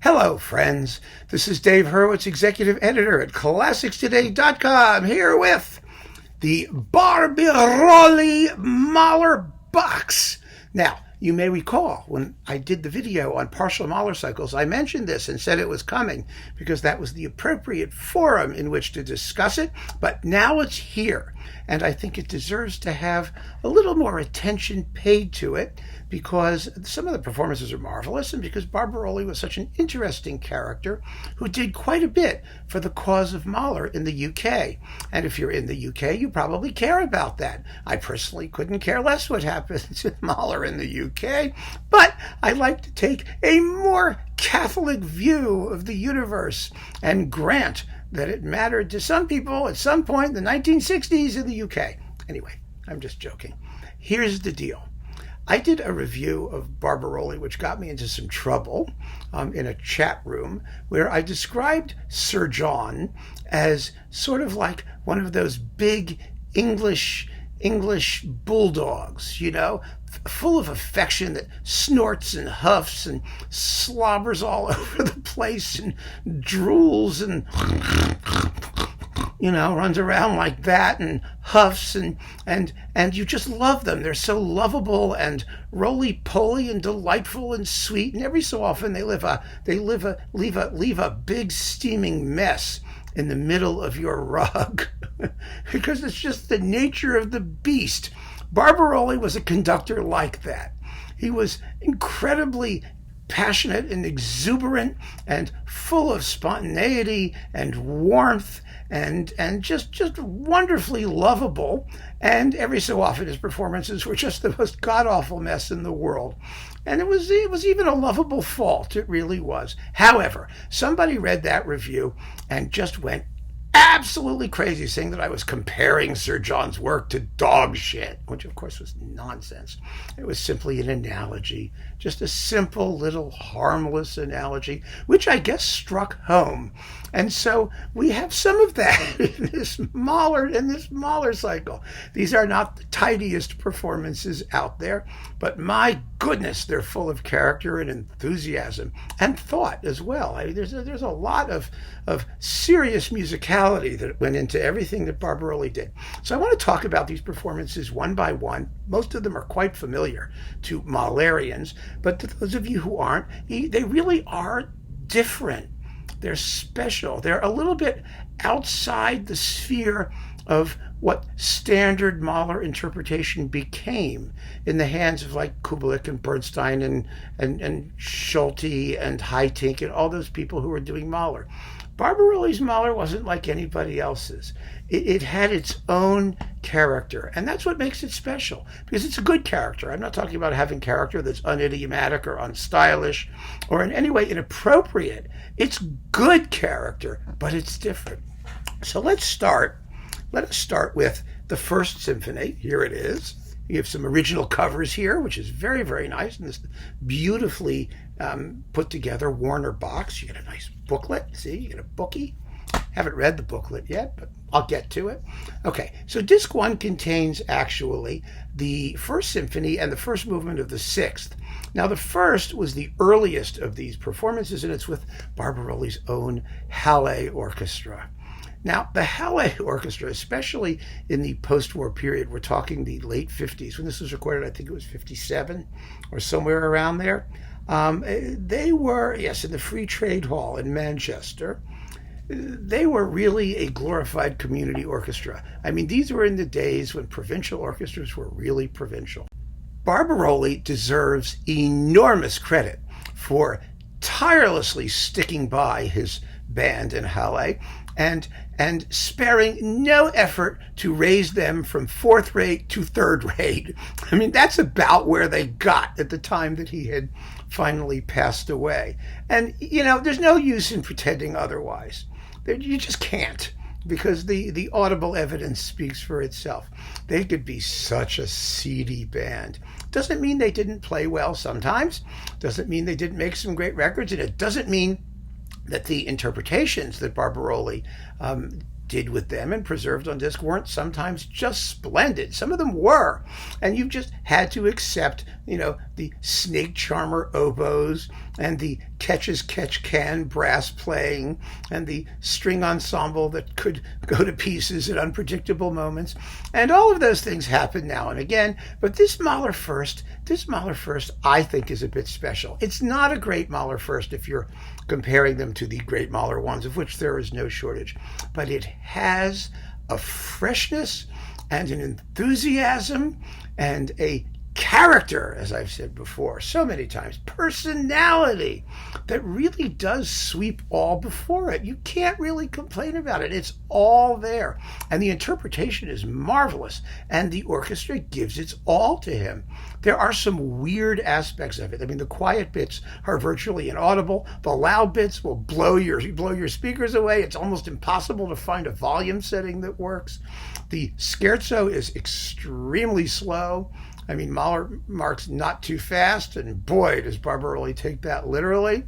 Hello, friends. This is Dave Hurwitz, executive editor at ClassicsToday.com, here with the Barbirolli Mahler box. Now, you may recall when I did the video on partial Mahler cycles, I mentioned this and said it was coming because that was the appropriate forum in which to discuss it. But now it's here, and I think it deserves to have a little more attention paid to it because some of the performances are marvelous and because Barbirolli was such an interesting character who did quite a bit for the cause of Mahler in the UK. And if you're in the UK, you probably care about that. I personally couldn't care less what happens with Mahler in the UK, but I like to take a more Catholic view of the universe and grant that it mattered to some people at some point in the 1960s in the UK. Anyway, I'm just joking. Here's the deal. I did a review of Barbirolli, which got me into some trouble in a chat room, where I described Sir John as sort of like one of those big English bulldogs, full of affection that snorts and huffs and slobbers all over the place and drools and runs around like that and huffs and you just love them. They're so lovable and roly-poly and delightful and sweet, and every so often they leave a big steaming mess in the middle of your rug because it's just the nature of the beast. Barbirolli was a conductor like that. He was incredibly passionate and exuberant and full of spontaneity and warmth and just wonderfully lovable. And every so often his performances were just the most god-awful mess in the world. And it was even a lovable fault. It really was. However, somebody read that review and just went absolutely crazy, saying that I was comparing Sir John's work to dog shit, which of course was nonsense. It was simply an analogy, just a simple little harmless analogy, which I guess struck home. And so we have some of that in this Mahler cycle. These are not the tidiest performances out there, but my goodness, they're full of character and enthusiasm and thought as well. There's a lot of serious musicality that went into everything that Barbirolli did. So I want to talk about these performances one by one. Most of them are quite familiar to Mahlerians, but to those of you who aren't, they really are different. They're special. They're a little bit outside the sphere of what standard Mahler interpretation became in the hands of like Kubelik and Bernstein and Schulte and Haitink and all those people who were doing Mahler. Barbirolli's Mahler wasn't like anybody else's. It had its own character, and that's what makes it special, because it's a good character. I'm not talking about having character that's unidiomatic or unstylish or in any way inappropriate. It's good character, but it's different. So let us start with the first symphony. Here it is. You have some original covers here, which is very, very nice, and this beautifully put together Warner box. You get a nice booklet. See, you get a bookie. Haven't read the booklet yet, but I'll get to it. Okay, so disc 1 contains actually the first symphony and the first movement of the sixth. Now, the first was the earliest of these performances, and it's with Barbirolli's own Hallé Orchestra. Now, the Hallé Orchestra, especially in the post-war period, we're talking the late 50s. When this was recorded, I think it was 57 or somewhere around there. They were, yes, in the Free Trade Hall in Manchester. They were really a glorified community orchestra. I mean, these were in the days when provincial orchestras were really provincial. Barbirolli deserves enormous credit for tirelessly sticking by his band in Hallé and sparing no effort to raise them from fourth rate to third rate. I mean, that's about where they got at the time that he had finally passed away. And, there's no use in pretending otherwise. You just can't, because the audible evidence speaks for itself. They could be such a seedy band. Doesn't mean they didn't play well sometimes. Doesn't mean they didn't make some great records. And it doesn't mean that the interpretations that Barbirolli did with them and preserved on disc weren't sometimes just splendid. Some of them were. And you just had to accept, the snake charmer oboes and the catch-as-catch-can brass playing, and the string ensemble that could go to pieces at unpredictable moments. And all of those things happen now and again. But this Mahler first, I think is a bit special. It's not a great Mahler first if you're comparing them to the great Mahler ones, of which there is no shortage. But it has a freshness and an enthusiasm and a character, as I've said before so many times, personality that really does sweep all before it. You can't really complain about it. It's all there. And the interpretation is marvelous. And the orchestra gives its all to him. There are some weird aspects of it. I mean, the quiet bits are virtually inaudible. The loud bits will blow your speakers away. It's almost impossible to find a volume setting that works. The scherzo is extremely slow. I mean, Mahler marks not too fast, and boy, does Barbirolli take that literally.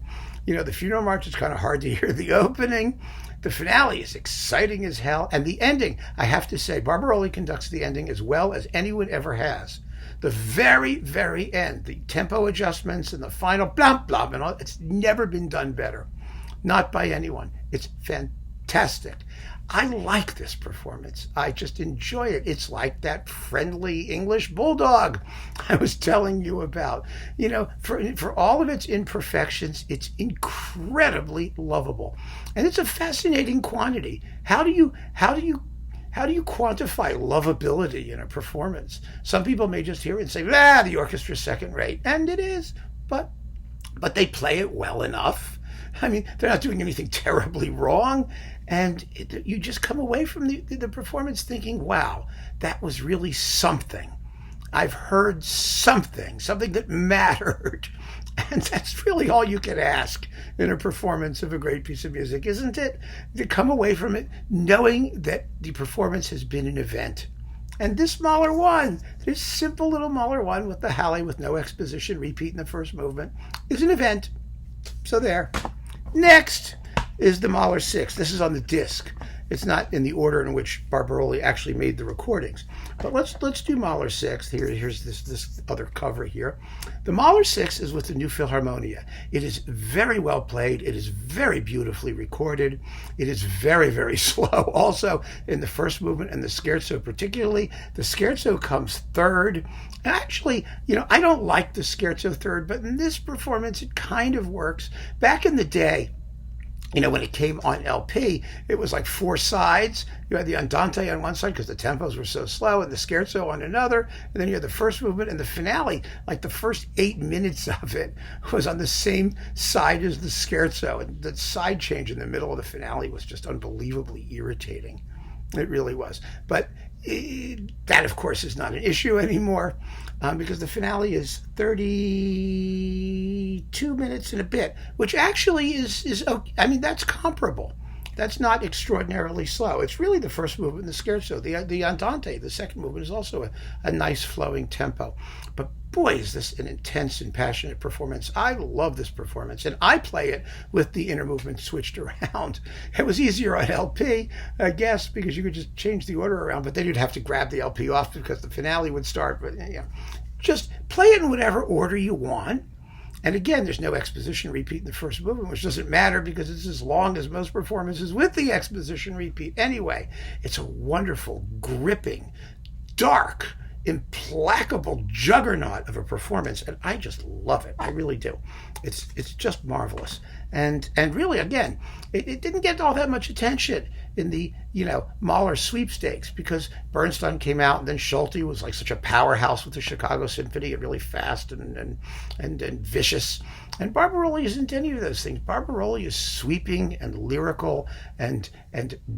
You know, the funeral march is kind of hard to hear the opening. The finale is exciting as hell. And the ending, I have to say, Barbirolli conducts the ending as well as anyone ever has. The very, very end, the tempo adjustments and the final blah, blah, and all, it's never been done better. Not by anyone. It's fantastic. I like this performance. I just enjoy it. It's like that friendly English bulldog I was telling you about. You know, for all of its imperfections, it's incredibly lovable. And it's a fascinating quantity. How do you quantify lovability in a performance? Some people may just hear it and say, the orchestra's second rate. And it is, but they play it well enough. I mean, they're not doing anything terribly wrong. And you just come away from the performance thinking, wow, that was really something. I've heard something that mattered. And that's really all you can ask in a performance of a great piece of music, isn't it? To come away from it knowing that the performance has been an event. And this Mahler 1, this simple little Mahler 1 with the Hallé with no exposition repeat in the first movement, is an event. So there. Next is the Mahler 6. This is on the disc. It's not in the order in which Barbirolli actually made the recordings. But let's do Mahler 6. Here's this other cover here. The Mahler 6 is with the New Philharmonia. It is very well played. It is very beautifully recorded. It is very, very slow. Also, in the first movement and the scherzo particularly, the scherzo comes third. And actually, you know, I don't like the scherzo third, but in this performance, it kind of works. Back in the day, you know, when it came on LP, it was like 4 sides. You had the andante on one side because the tempos were so slow, and the scherzo on another. And then you had the first movement and the finale. Like the first 8 minutes of it was on the same side as the scherzo. And the side change in the middle of the finale was just unbelievably irritating. It really was. But that, of course, is not an issue anymore because the finale is 32 minutes and a bit, which actually is okay. I mean, that's comparable. That's not extraordinarily slow. It's really the first movement in the scherzo. The andante, the second movement, is also a nice flowing tempo. But boy, is this an intense and passionate performance. I love this performance, and I play it with the inner movement switched around. It was easier on LP, I guess, because you could just change the order around, but then you'd have to grab the LP off because the finale would start. But yeah, just play it in whatever order you want. And again, there's no exposition repeat in the first movement, which doesn't matter because it's as long as most performances with the exposition repeat. Anyway, it's a wonderful, gripping, dark, implacable juggernaut of a performance, and I just love it. I really do. It's just marvelous. And really, again, it didn't get all that much attention in the, you know, Mahler sweepstakes because Bernstein came out, and then Schulte was like such a powerhouse with the Chicago Symphony, and really fast and vicious. And Barbirolli isn't any of those things. Barbirolli is sweeping and lyrical and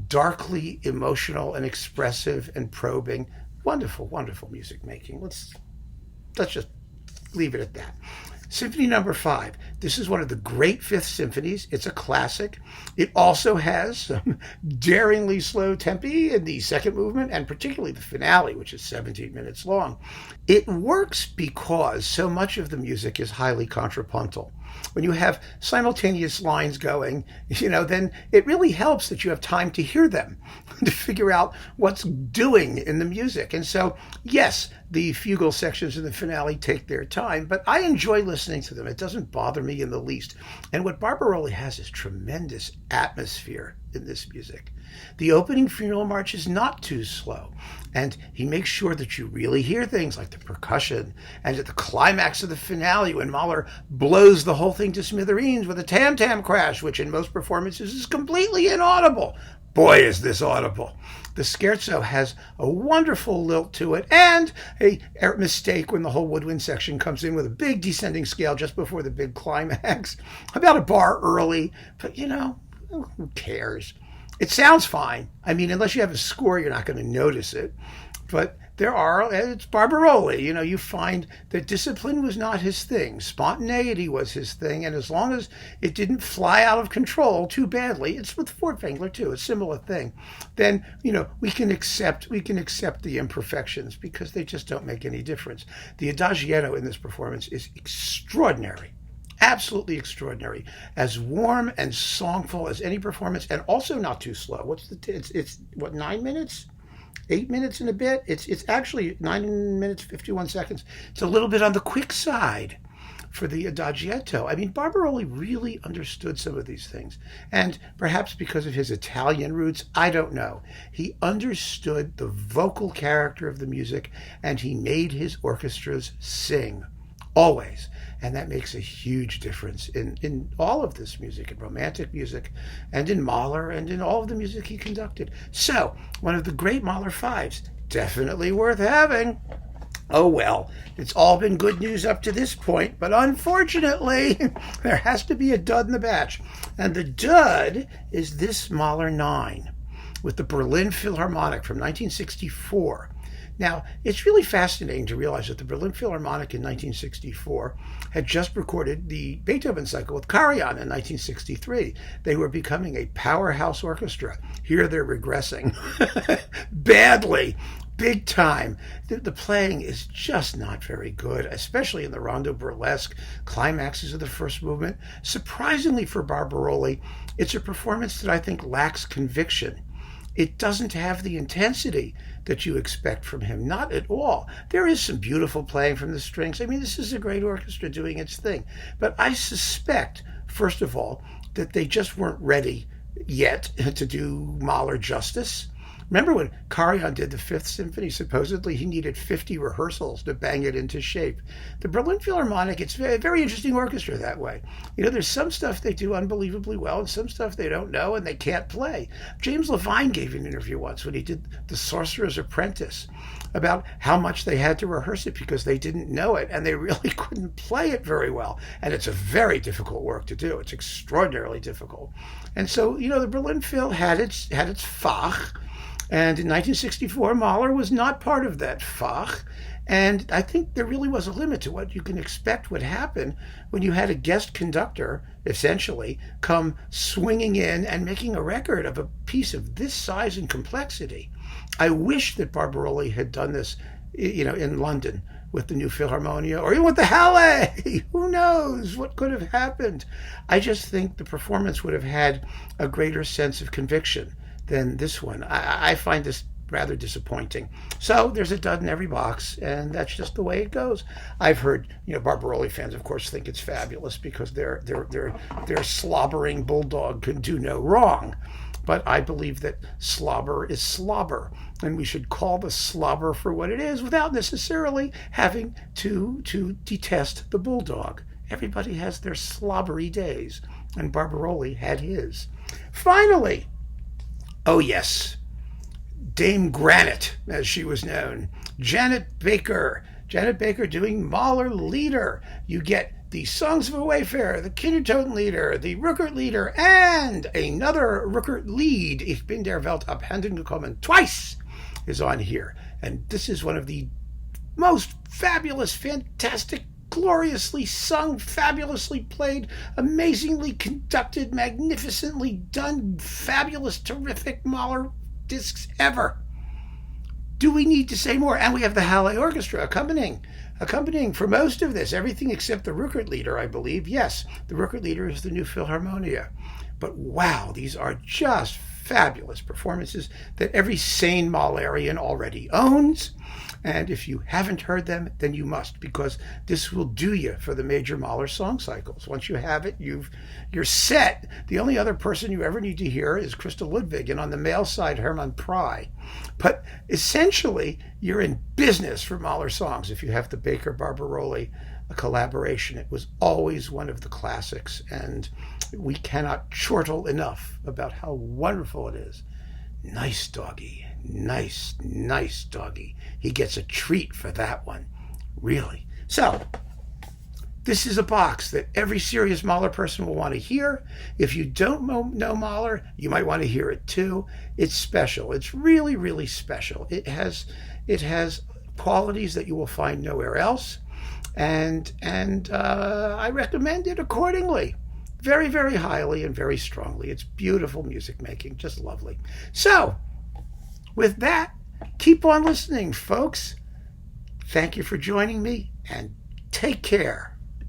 darkly emotional and expressive and probing. Wonderful, wonderful music making. Let's just leave it at that. Symphony number 5. This is one of the great Fifth Symphonies. It's a classic. It also has some daringly slow tempi in the second movement, and particularly the finale, which is 17 minutes long. It works because so much of the music is highly contrapuntal. When you have simultaneous lines going, then it really helps that you have time to hear them, to figure out what's doing in the music. And so, yes, the fugal sections in the finale take their time, but I enjoy listening to them. It doesn't bother me in the least. And what Barbirolli has is tremendous atmosphere in this music. The opening funeral march is not too slow, and he makes sure that you really hear things like the percussion, and at the climax of the finale when Mahler blows the whole thing to smithereens with a tam-tam crash, which in most performances is completely inaudible. Boy, is this audible. The scherzo has a wonderful lilt to it, and a mistake when the whole woodwind section comes in with a big descending scale just before the big climax, about a bar early, but who cares? It sounds fine. I mean, unless you have a score, you're not going to notice it. But it's Barbirolli. You find that discipline was not his thing. Spontaneity was his thing. And as long as it didn't fly out of control too badly, it's with Furtwängler too, a similar thing, then, we can accept the imperfections because they just don't make any difference. The adagietto in this performance is extraordinary. Absolutely extraordinary, as warm and songful as any performance, and also not too slow. It's what, 9 minutes, 8 minutes and a bit. It's actually 9 minutes 51 seconds. It's a little bit on the quick side for the adagietto. I mean, Barbirolli really understood some of these things, and perhaps because of his Italian roots, I don't know. He understood the vocal character of the music, and he made his orchestras sing. Always. And that makes a huge difference in all of this music, in romantic music, and in Mahler, and in all of the music he conducted. So, one of the great Mahler fives, definitely worth having. Oh well, it's all been good news up to this point, but unfortunately, there has to be a dud in the batch. And the dud is this Mahler 9, with the Berlin Philharmonic from 1964. Now, it's really fascinating to realize that the Berlin Philharmonic in 1964 had just recorded the Beethoven cycle with Karajan in 1963. They were becoming a powerhouse orchestra. Here they're regressing badly, big time. The playing is just not very good, especially in the rondo burlesque climaxes of the first movement. Surprisingly for Barbirolli, it's a performance that I think lacks conviction. It doesn't have the intensity that you expect from him. Not at all. There is some beautiful playing from the strings. I mean, this is a great orchestra doing its thing. But I suspect, first of all, that they just weren't ready yet to do Mahler justice. Remember when Karajan did the Fifth Symphony? Supposedly he needed 50 rehearsals to bang it into shape. The Berlin Philharmonic, it's a very interesting orchestra that way. There's some stuff they do unbelievably well and some stuff they don't know and they can't play. James Levine gave an interview once when he did The Sorcerer's Apprentice about how much they had to rehearse it because they didn't know it and they really couldn't play it very well. And it's a very difficult work to do. It's extraordinarily difficult. And so, the Berlin Phil had its Fach. And in 1964, Mahler was not part of that Fach. And I think there really was a limit to what you can expect would happen when you had a guest conductor, essentially, come swinging in and making a record of a piece of this size and complexity. I wish that Barbirolli had done this, in London with the New Philharmonia, or even with the Hallé. Who knows what could have happened? I just think the performance would have had a greater sense of conviction than this one. I find this rather disappointing. So there's a dud in every box, and that's just the way it goes. I've heard, Barbirolli fans, of course, think it's fabulous because their slobbering Bulldog can do no wrong. But I believe that slobber is slobber, and we should call the slobber for what it is without necessarily having to detest the Bulldog. Everybody has their slobbery days, and Barbirolli had his. Finally, oh yes, Dame Granite, as she was known, Janet Baker. Janet Baker doing Mahler Lieder. You get the Songs of a Wayfarer, the Kindertoten Lieder, the Rückert Lieder, and another Rückert Lied, Ich bin der Welt abhanden gekommen, twice, is on here. And this is one of the most fabulous, fantastic, gloriously sung, fabulously played, amazingly conducted, magnificently done, fabulous, terrific Mahler discs ever. Do we need to say more? And we have the Hallé Orchestra accompanying accompanying for most of this, everything except the Rückertlieder, I believe. Yes, the Rückertlieder is the new Philharmonia. But wow, these are just fabulous performances that every sane Mahlerian already owns. And if you haven't heard them, then you must, because this will do you for the major Mahler song cycles. Once you have it, you're set. The only other person you ever need to hear is Christa Ludwig, and on the male side, Hermann Prey. But essentially, you're in business for Mahler songs if you have the Baker Barbirolli collaboration. It was always one of the classics, and we cannot chortle enough about how wonderful it is. Nice doggy. Nice, nice doggy. He gets a treat for that one. Really. So, this is a box that every serious Mahler person will want to hear. If you don't know Mahler, you might want to hear it too. It's special. It's really, really special. It has qualities that you will find nowhere else. And I recommend it accordingly. Very, very highly and very strongly. It's beautiful music making. Just lovely. So, with that, keep on listening, folks. Thank you for joining me, and take care.